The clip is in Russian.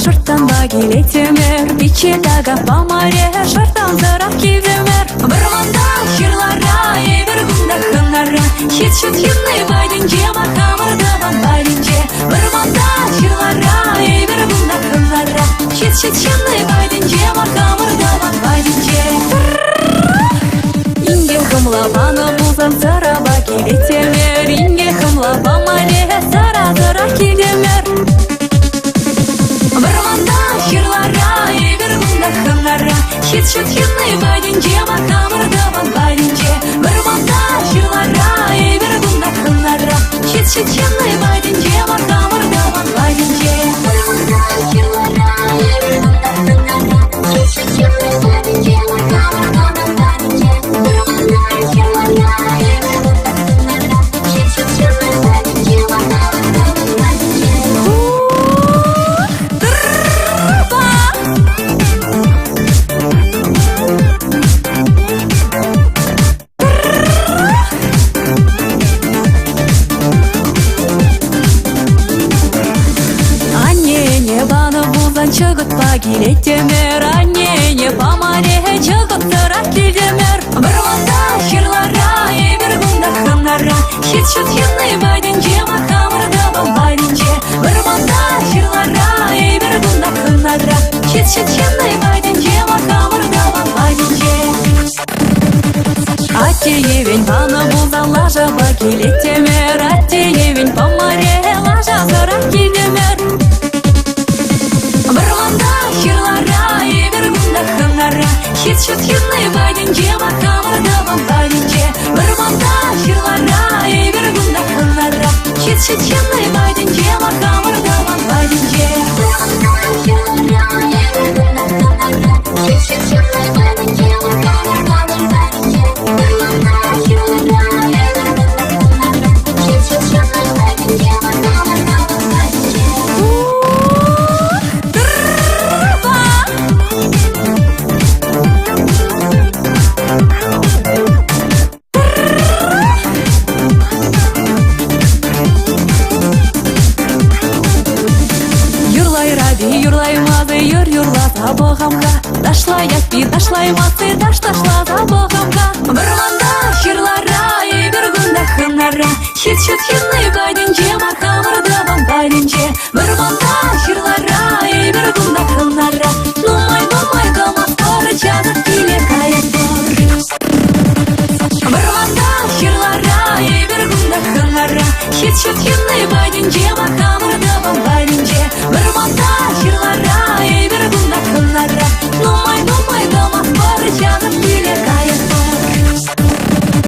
жұрттан багилетемер, бичедага помаре, жұрттан зырақ кевемер. Бір манда жырлара, бір күнда хынара, хет-шет хинны байденже, махамырдаван байденже. Бір манда жырлара, бір күнда хынара, хет-шет хинны байденже, махамырдаван байденже. Инге хымлаваны бұлзан сыраба келетемер, инге хымлава маре, сыра-зыра келемер. Бір манда жырлара, бір күнда хынара, хет-шет хинны байденже, махамырдаван байденже. Бір манда жырлара, бір күнда хынара, хет-шет хинны байденже, махамырдаван байденже. Бір манда жырлара, бір күнда хынара, хет-шет хинны байденже, махамырдаван байденже. Бір манда жырлара, бір күнда хынара, хет-шет хинны байденже, махамырдаван байденже. Чыгыт багилетемер, анне помаре, чыгыт сырақ келемер. Бір манда жырлара, бір күнда хынара, хет-шет хинны байденже, махамырдаван байденже. Бір манда жырлара, бір күнда хынара, хет-шет хинны байденже, махамырдаван байденже. Аттеевен паны бұлдан лажа багилетемер, аттеевен помаре, лажа сырақ келемер. Бір манда жырлара, бір күнда хынара, хет-шет хинны байденже, махамырдаван байденже. Бір манда жырлара, бір күнда хынара, хет-шет хинны байденже, махамырдаван байденже. Бір манда жырлара, бір күнда хынара, хет-шет хинны байденже, махамырдаван байденже. Бір манда жырлара, бір күнда хынара, хет-шет хинны байденже, махамырдаван байденже. Юрлаймады, юрласа боғамға, ташлаяк би ташлаймасы, ташласа боғамға. Бір манда жырлара, бір күнда хынара, хет-шет хинны байденже, махамырдаван байденже. Бір манда жырлара, бір күнда хынара, нумай қалмастары жазып келе каяктор. Бір манда жырлара, бір күнда хынара, хет-шет хинны байденже, махамырдаван